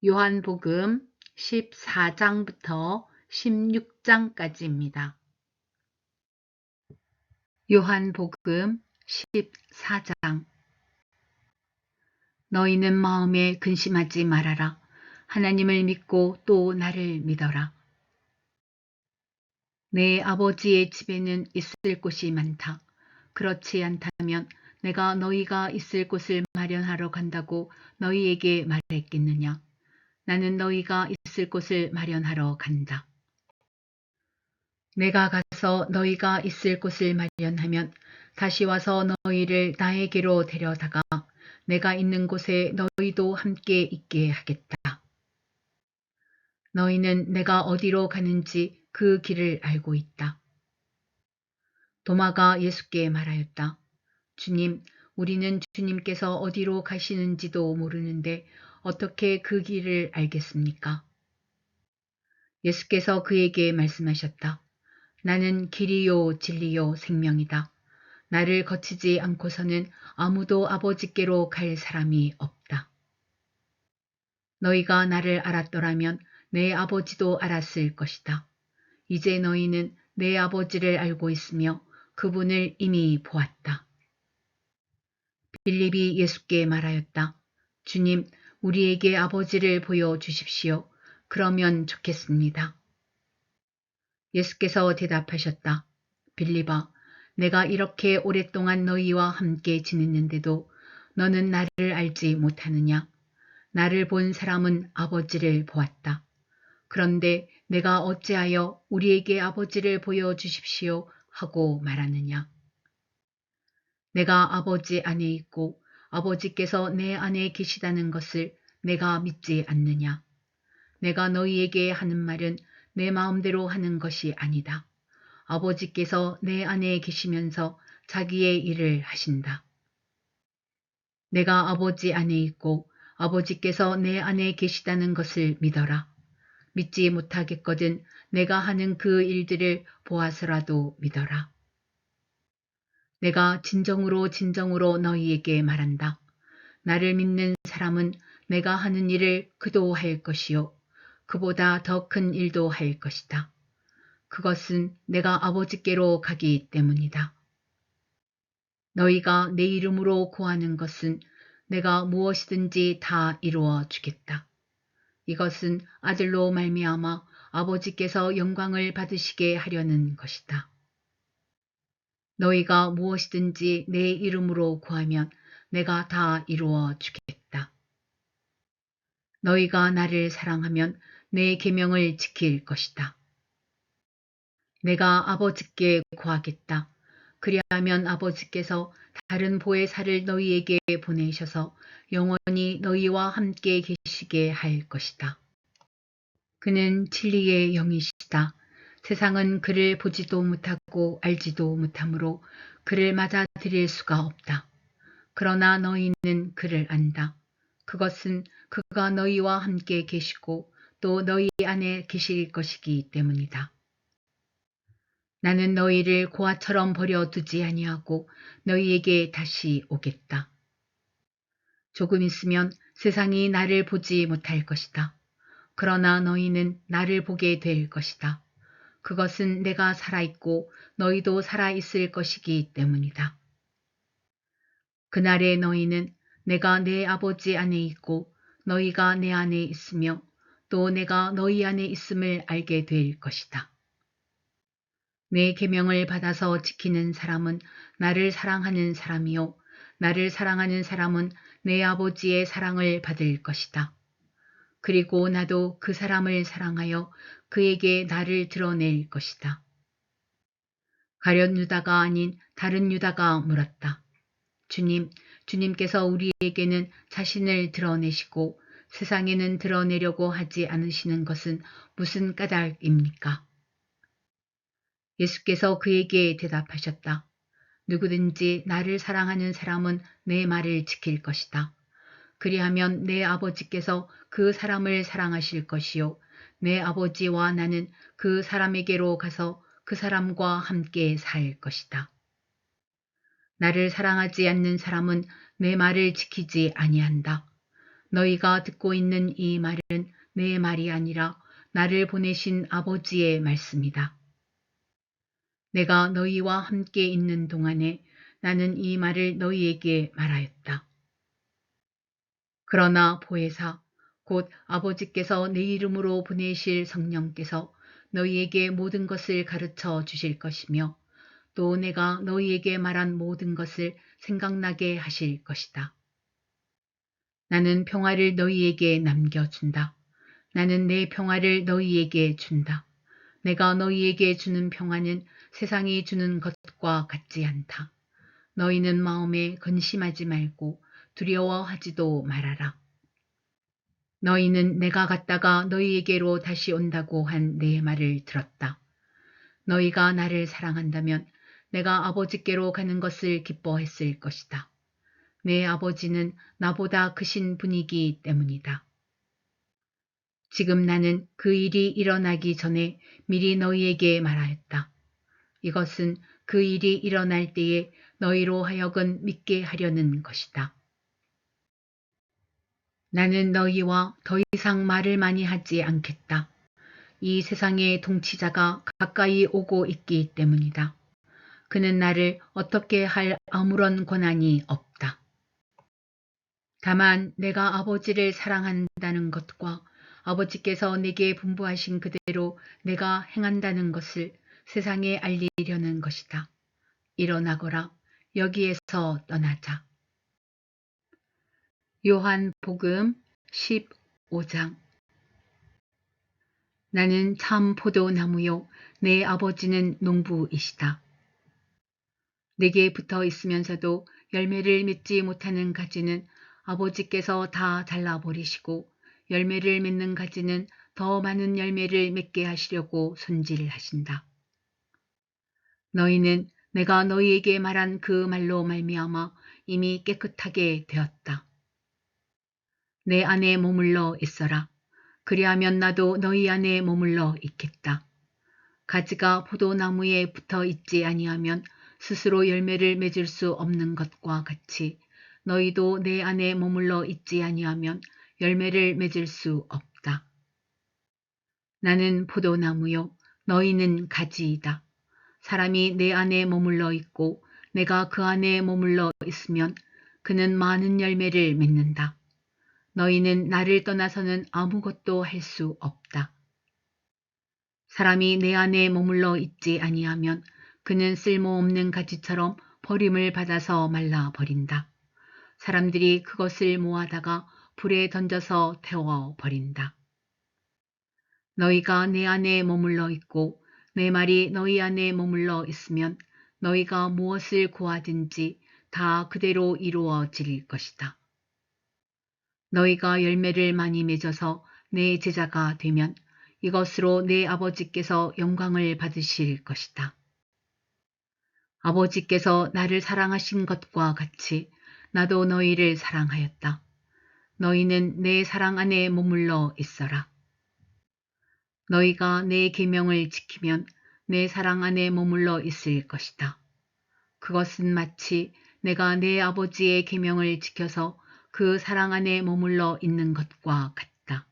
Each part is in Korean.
요한복음 14장부터 16장까지입니다. 요한복음 14장. 너희는 마음에 근심하지 말아라. 하나님을 믿고 또 나를 믿어라. 내 아버지의 집에는 있을 곳이 많다. 그렇지 않다면 내가 너희가 있을 곳을 마련하러 간다고 너희에게 말했겠느냐. 나는 너희가 있을 곳을 마련하러 간다. 내가 가서 너희가 있을 곳을 마련하면 다시 와서 너희를 나에게로 데려다가 내가 있는 곳에 너희도 함께 있게 하겠다. 너희는 내가 어디로 가는지 그 길을 알고 있다. 도마가 예수께 말하였다. 주님, 우리는 주님께서 어디로 가시는지도 모르는데 어떻게 그 길을 알겠습니까? 예수께서 그에게 말씀하셨다. 나는 길이요 진리요 생명이다. 나를 거치지 않고서는 아무도 아버지께로 갈 사람이 없다. 너희가 나를 알았더라면 내 아버지도 알았을 것이다. 이제 너희는 내 아버지를 알고 있으며 그분을 이미 보았다. 빌립이 예수께 말하였다. 주님, 우리에게 아버지를 보여주십시오. 그러면 좋겠습니다. 예수께서 대답하셨다. 빌립아, 내가 이렇게 오랫동안 너희와 함께 지냈는데도 너는 나를 알지 못하느냐? 나를 본 사람은 아버지를 보았다. 그런데 내가 어찌하여 우리에게 아버지를 보여주십시오 하고 말하느냐? 내가 아버지 안에 있고 아버지께서 내 안에 계시다는 것을 내가 믿지 않느냐? 내가 너희에게 하는 말은 내 마음대로 하는 것이 아니다. 아버지께서 내 안에 계시면서 자기의 일을 하신다. 내가 아버지 안에 있고 아버지께서 내 안에 계시다는 것을 믿어라. 믿지 못하겠거든 내가 하는 그 일들을 보아서라도 믿어라. 내가 진정으로 너희에게 말한다. 나를 믿는 사람은 내가 하는 일을 그도 할 것이요. 그보다 더 큰 일도 할 것이다. 그것은 내가 아버지께로 가기 때문이다. 너희가 내 이름으로 구하는 것은 내가 무엇이든지 다 이루어 주겠다. 이것은 아들로 말미암아 아버지께서 영광을 받으시게 하려는 것이다. 너희가 무엇이든지 내 이름으로 구하면 내가 다 이루어 주겠다. 너희가 나를 사랑하면 내 계명을 지킬 것이다. 내가 아버지께 구하겠다. 그리하면 아버지께서 다른 보혜사를 너희에게 보내셔서 영원히 너희와 함께 계시게 할 것이다. 그는 진리의 영이시다. 세상은 그를 보지도 못하고 알지도 못하므로 그를 맞아들일 수가 없다. 그러나 너희는 그를 안다. 그것은 그가 너희와 함께 계시고 또 너희 안에 계실 것이기 때문이다. 나는 너희를 고아처럼 버려두지 아니하고 너희에게 다시 오겠다. 조금 있으면 세상이 나를 보지 못할 것이다. 그러나 너희는 나를 보게 될 것이다. 그것은 내가 살아있고 너희도 살아있을 것이기 때문이다. 그날에 너희는 내가 내 아버지 안에 있고 너희가 내 안에 있으며 또 내가 너희 안에 있음을 알게 될 것이다. 내 계명을 받아서 지키는 사람은 나를 사랑하는 사람이요 나를 사랑하는 사람은 내 아버지의 사랑을 받을 것이다. 그리고 나도 그 사람을 사랑하여 그에게 나를 드러낼 것이다. 가룟 유다가 아닌 다른 유다가 물었다. 주님께서 우리에게는 자신을 드러내시고 세상에는 드러내려고 하지 않으시는 것은 무슨 까닭입니까? 예수께서 그에게 대답하셨다. 누구든지 나를 사랑하는 사람은 내 말을 지킬 것이다. 그리하면 내 아버지께서 그 사람을 사랑하실 것이요. 내 아버지와 나는 그 사람에게로 가서 그 사람과 함께 살 것이다. 나를 사랑하지 않는 사람은 내 말을 지키지 아니한다. 너희가 듣고 있는 이 말은 내 말이 아니라 나를 보내신 아버지의 말씀이다. 내가 너희와 함께 있는 동안에 나는 이 말을 너희에게 말하였다. 그러나 보혜사 곧 아버지께서 내 이름으로 보내실 성령께서 너희에게 모든 것을 가르쳐 주실 것이며 또 내가 너희에게 말한 모든 것을 생각나게 하실 것이다. 나는 평화를 너희에게 남겨준다. 나는 내 평화를 너희에게 준다. 내가 너희에게 주는 평화는 세상이 주는 것과 같지 않다. 너희는 마음에 근심하지 말고 두려워하지도 말아라. 너희는 내가 갔다가 너희에게로 다시 온다고 한 내 말을 들었다. 너희가 나를 사랑한다면 내가 아버지께로 가는 것을 기뻐했을 것이다. 내 아버지는 나보다 크신 분이기 때문이다. 지금 나는 그 일이 일어나기 전에 미리 너희에게 말하였다. 이것은 그 일이 일어날 때에 너희로 하여금 믿게 하려는 것이다. 나는 너희와 더 이상 말을 많이 하지 않겠다. 이 세상의 통치자가 가까이 오고 있기 때문이다. 그는 나를 어떻게 할 아무런 권한이 없다. 다만 내가 아버지를 사랑한다는 것과 아버지께서 내게 분부하신 그대로 내가 행한다는 것을 세상에 알리려는 것이다. 일어나거라. 여기에서 떠나자. 요한복음 15장. 나는 참 포도나무요 내 아버지는 농부이시다. 내게 붙어 있으면서도 열매를 맺지 못하는 가지는 아버지께서 다 잘라버리시고 열매를 맺는 가지는 더 많은 열매를 맺게 하시려고 손질하신다. 너희는 내가 너희에게 말한 그 말로 말미암아 이미 깨끗하게 되었다. 내 안에 머물러 있어라. 그리하면 나도 너희 안에 머물러 있겠다. 가지가 포도나무에 붙어 있지 아니하면 스스로 열매를 맺을 수 없는 것과 같이 너희도 내 안에 머물러 있지 아니하면 열매를 맺을 수 없다. 나는 포도나무요 너희는 가지이다. 사람이 내 안에 머물러 있고 내가 그 안에 머물러 있으면 그는 많은 열매를 맺는다. 너희는 나를 떠나서는 아무것도 할 수 없다. 사람이 내 안에 머물러 있지 아니하면 그는 쓸모없는 가지처럼 버림을 받아서 말라버린다. 사람들이 그것을 모아다가 불에 던져서 태워버린다. 너희가 내 안에 머물러 있고 내 말이 너희 안에 머물러 있으면 너희가 무엇을 구하든지 다 그대로 이루어질 것이다. 너희가 열매를 많이 맺어서 내 제자가 되면 이것으로 내 아버지께서 영광을 받으실 것이다. 아버지께서 나를 사랑하신 것과 같이 나도 너희를 사랑하였다. 너희는 내 사랑 안에 머물러 있어라. 너희가 내 계명을 지키면 내 사랑 안에 머물러 있을 것이다. 그것은 마치 내가 내 아버지의 계명을 지켜서 그 사랑 안에 머물러 있는 것과 같다.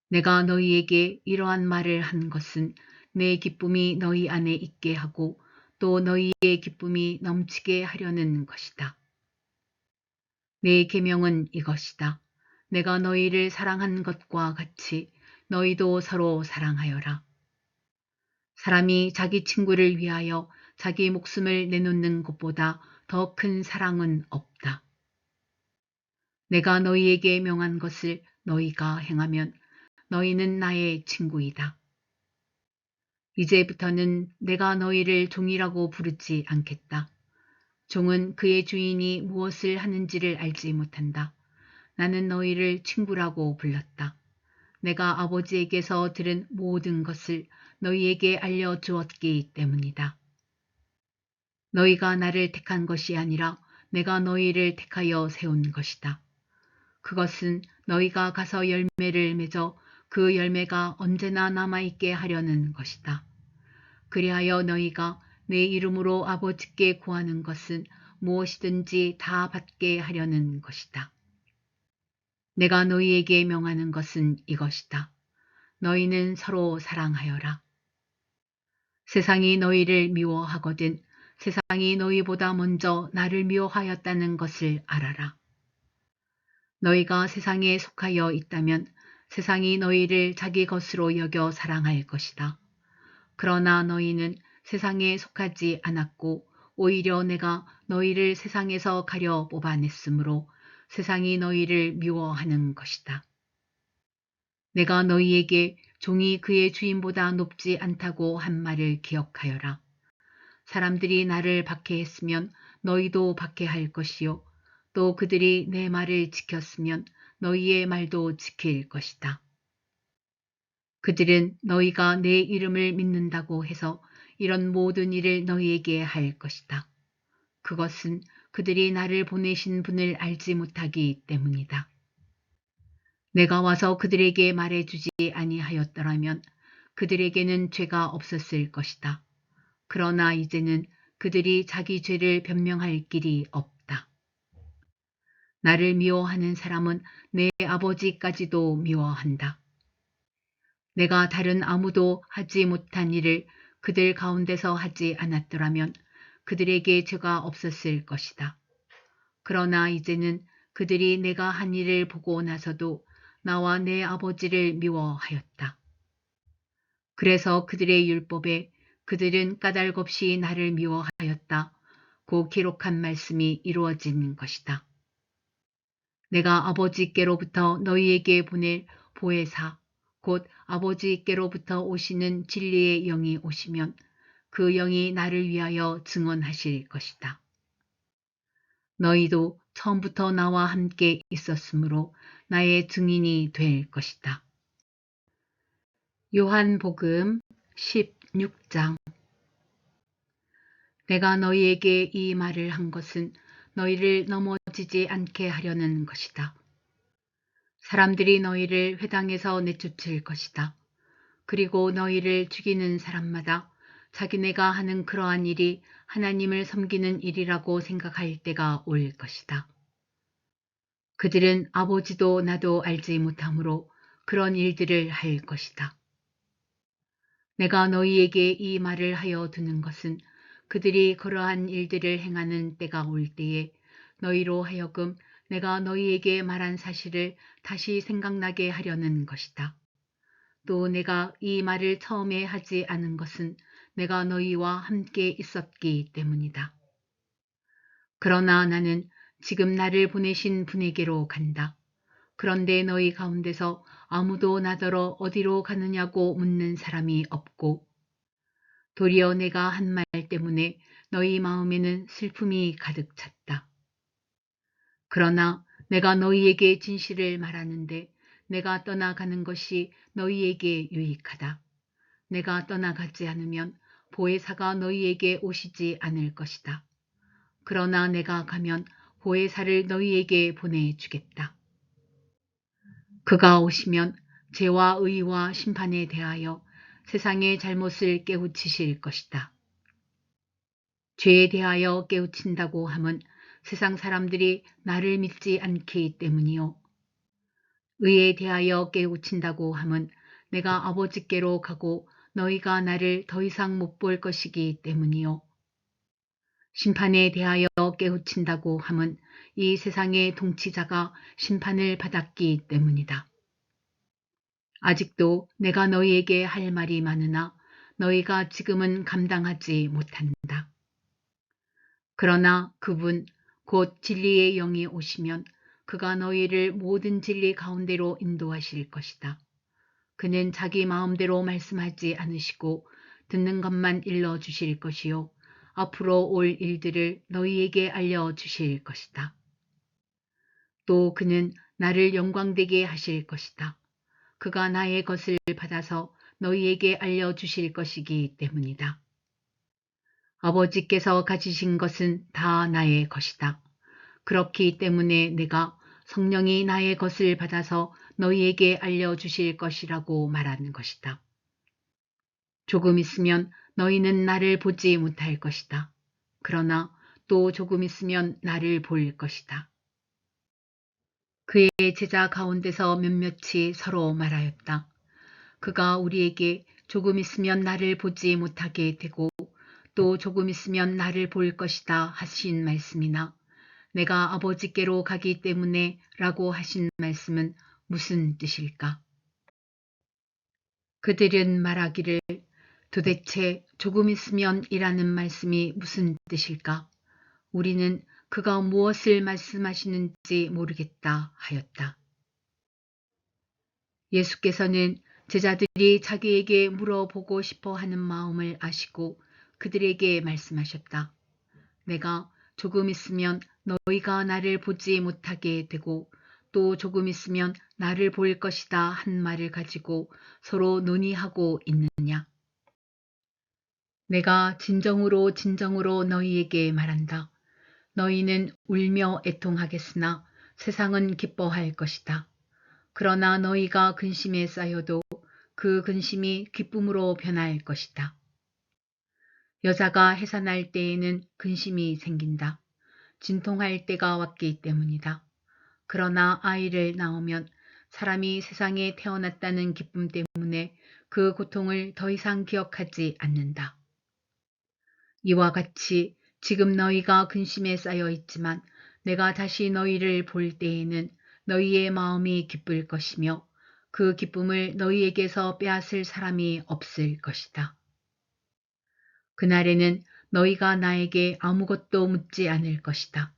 내가 너희에게 이러한 말을 한 것은 내 기쁨이 너희 안에 있게 하고 또 너희의 기쁨이 넘치게 하려는 것이다. 내 계명은 이것이다. 내가 너희를 사랑한 것과 같이 너희도 서로 사랑하여라. 사람이 자기 친구를 위하여 자기 목숨을 내놓는 것보다 더 큰 사랑은 없다. 내가 너희에게 명한 것을 너희가 행하면 너희는 나의 친구이다. 이제부터는 내가 너희를 종이라고 부르지 않겠다. 종은 그의 주인이 무엇을 하는지를 알지 못한다. 나는 너희를 친구라고 불렀다. 내가 아버지에게서 들은 모든 것을 너희에게 알려주었기 때문이다. 너희가 나를 택한 것이 아니라 내가 너희를 택하여 세운 것이다. 그것은 너희가 가서 열매를 맺어 그 열매가 언제나 남아있게 하려는 것이다. 그리하여 너희가 내 이름으로 아버지께 구하는 것은 무엇이든지 다 받게 하려는 것이다. 내가 너희에게 명하는 것은 이것이다. 너희는 서로 사랑하여라. 세상이 너희를 미워하거든 세상이 너희보다 먼저 나를 미워하였다는 것을 알아라. 너희가 세상에 속하여 있다면 세상이 너희를 자기 것으로 여겨 사랑할 것이다. 그러나 너희는 세상에 속하지 않았고 오히려 내가 너희를 세상에서 가려 뽑아냈으므로 세상이 너희를 미워하는 것이다. 내가 너희에게 종이 그의 주인보다 높지 않다고 한 말을 기억하여라. 사람들이 나를 박해했으면 너희도 박해할 것이요. 또 그들이 내 말을 지켰으면 너희의 말도 지킬 것이다. 그들은 너희가 내 이름을 믿는다고 해서 이런 모든 일을 너희에게 할 것이다. 그것은 그들이 나를 보내신 분을 알지 못하기 때문이다. 내가 와서 그들에게 말해주지 아니하였더라면 그들에게는 죄가 없었을 것이다. 그러나 이제는 그들이 자기 죄를 변명할 길이 없다. 나를 미워하는 사람은 내 아버지까지도 미워한다. 내가 다른 아무도 하지 못한 일을 그들 가운데서 하지 않았더라면 그들에게 죄가 없었을 것이다. 그러나 이제는 그들이 내가 한 일을 보고 나서도 나와 내 아버지를 미워하였다. 그래서 그들의 율법에 그들은 까닭없이 나를 미워하였다. 고 기록한 말씀이 이루어진 것이다. 내가 아버지께로부터 너희에게 보낼 보혜사 곧 아버지께로부터 오시는 진리의 영이 오시면 그 영이 나를 위하여 증언하실 것이다. 너희도 처음부터 나와 함께 있었으므로 나의 증인이 될 것이다. 요한복음 16장 내가 너희에게 이 말을 한 것은 너희를 넘어지지 않게 하려는 것이다. 사람들이 너희를 회당에서 내쫓을 것이다. 그리고 너희를 죽이는 사람마다 자기네가 하는 그러한 일이 하나님을 섬기는 일이라고 생각할 때가 올 것이다. 그들은 아버지도 나도 알지 못하므로 그런 일들을 할 것이다. 내가 너희에게 이 말을 하여 두는 것은 그들이 그러한 일들을 행하는 때가 올 때에 너희로 하여금 내가 너희에게 말한 사실을 다시 생각나게 하려는 것이다. 또 내가 이 말을 처음에 하지 않은 것은 내가 너희와 함께 있었기 때문이다. 그러나 나는 지금 나를 보내신 분에게로 간다. 그런데 너희 가운데서 아무도 나더러 어디로 가느냐고 묻는 사람이 없고 도리어 내가 한 말 때문에 너희 마음에는 슬픔이 가득 찼다. 그러나 내가 너희에게 진실을 말하는데 내가 떠나가는 것이 너희에게 유익하다. 내가 떠나가지 않으면 보혜사가 너희에게 오시지 않을 것이다. 그러나 내가 가면 보혜사를 너희에게 보내주겠다. 그가 오시면 죄와 의와 심판에 대하여 세상의 잘못을 깨우치실 것이다. 죄에 대하여 깨우친다고 함은 세상 사람들이 나를 믿지 않기 때문이요. 의에 대하여 깨우친다고 함은 내가 아버지께로 가고 너희가 나를 더 이상 못 볼 것이기 때문이요. 심판에 대하여 깨우친다고 함은 이 세상의 통치자가 심판을 받았기 때문이다. 아직도 내가 너희에게 할 말이 많으나 너희가 지금은 감당하지 못한다. 그러나 그분 곧 진리의 영이 오시면 그가 너희를 모든 진리 가운데로 인도하실 것이다. 그는 자기 마음대로 말씀하지 않으시고 듣는 것만 일러주실 것이요. 앞으로 올 일들을 너희에게 알려주실 것이다. 또 그는 나를 영광되게 하실 것이다. 그가 나의 것을 받아서 너희에게 알려주실 것이기 때문이다. 아버지께서 가지신 것은 다 나의 것이다. 그렇기 때문에 내가 성령이 나의 것을 받아서 너희에게 알려주실 것이라고 말하는 것이다. 조금 있으면 너희는 나를 보지 못할 것이다. 그러나 또 조금 있으면 나를 볼 것이다. 그의 제자 가운데서 몇몇이 서로 말하였다. 그가 우리에게 조금 있으면 나를 보지 못하게 되고 또 조금 있으면 나를 볼 것이다 하신 말씀이나 내가 아버지께로 가기 때문에 라고 하신 말씀은 무슨 뜻일까? 그들은 말하기를 도대체 조금 있으면 이라는 말씀이 무슨 뜻일까? 우리는 그가 무엇을 말씀하시는지 모르겠다 하였다. 예수께서는 제자들이 자기에게 물어보고 싶어 하는 마음을 아시고 그들에게 말씀하셨다. 내가 조금 있으면 너희가 나를 보지 못하게 되고 또 조금 있으면 나를 볼 것이다 한 말을 가지고 서로 논의하고 있느냐. 내가 진정으로 진정으로 너희에게 말한다. 너희는 울며 애통하겠으나 세상은 기뻐할 것이다. 그러나 너희가 근심에 쌓여도 그 근심이 기쁨으로 변할 것이다. 여자가 해산할 때에는 근심이 생긴다. 진통할 때가 왔기 때문이다. 그러나 아이를 낳으면 사람이 세상에 태어났다는 기쁨 때문에 그 고통을 더 이상 기억하지 않는다. 이와 같이 지금 너희가 근심에 쌓여 있지만 내가 다시 너희를 볼 때에는 너희의 마음이 기쁠 것이며 그 기쁨을 너희에게서 빼앗을 사람이 없을 것이다. 그날에는 너희가 나에게 아무것도 묻지 않을 것이다.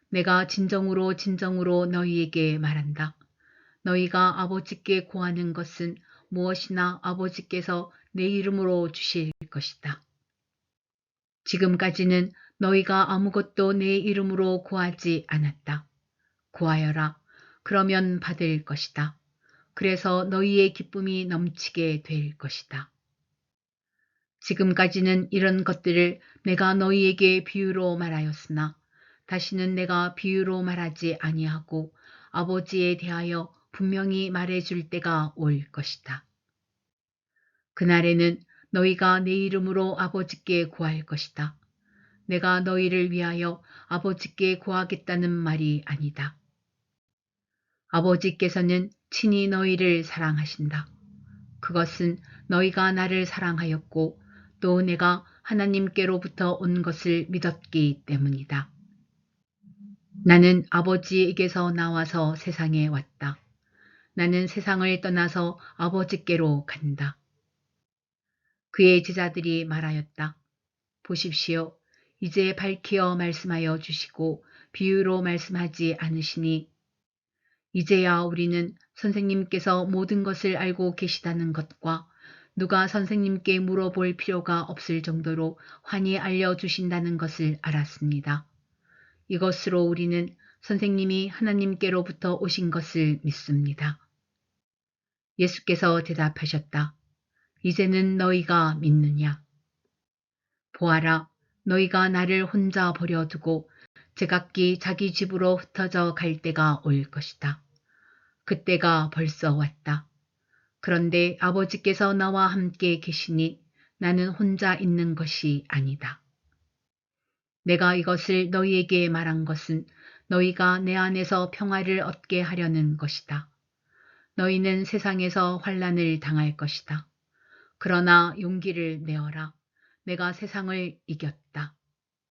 내가 진정으로 진정으로 너희에게 말한다. 너희가 아버지께 구하는 것은 무엇이나 아버지께서 내 이름으로 주실 것이다. 지금까지는 너희가 아무것도 내 이름으로 구하지 않았다. 구하여라. 그러면 받을 것이다. 그래서 너희의 기쁨이 넘치게 될 것이다. 지금까지는 이런 것들을 내가 너희에게 비유로 말하였으나 다시는 내가 비유로 말하지 아니하고 아버지에 대하여 분명히 말해줄 때가 올 것이다. 그날에는 너희가 내 이름으로 아버지께 구할 것이다. 내가 너희를 위하여 아버지께 구하겠다는 말이 아니다. 아버지께서는 친히 너희를 사랑하신다. 그것은 너희가 나를 사랑하였고 또 내가 하나님께로부터 온 것을 믿었기 때문이다. 나는 아버지에게서 나와서 세상에 왔다. 나는 세상을 떠나서 아버지께로 간다. 그의 제자들이 말하였다. 보십시오. 이제 밝히어 말씀하여 주시고 비유로 말씀하지 않으시니 이제야 우리는 선생님께서 모든 것을 알고 계시다는 것과 누가 선생님께 물어볼 필요가 없을 정도로 환히 알려주신다는 것을 알았습니다. 이것으로 우리는 선생님이 하나님께로부터 오신 것을 믿습니다. 예수께서 대답하셨다. 이제는 너희가 믿느냐? 보아라, 너희가 나를 혼자 버려두고 제각기 자기 집으로 흩어져 갈 때가 올 것이다. 그때가 벌써 왔다. 그런데 아버지께서 나와 함께 계시니 나는 혼자 있는 것이 아니다. 내가 이것을 너희에게 말한 것은 너희가 내 안에서 평화를 얻게 하려는 것이다. 너희는 세상에서 환난을 당할 것이다. 그러나 용기를 내어라. 내가 세상을 이겼다.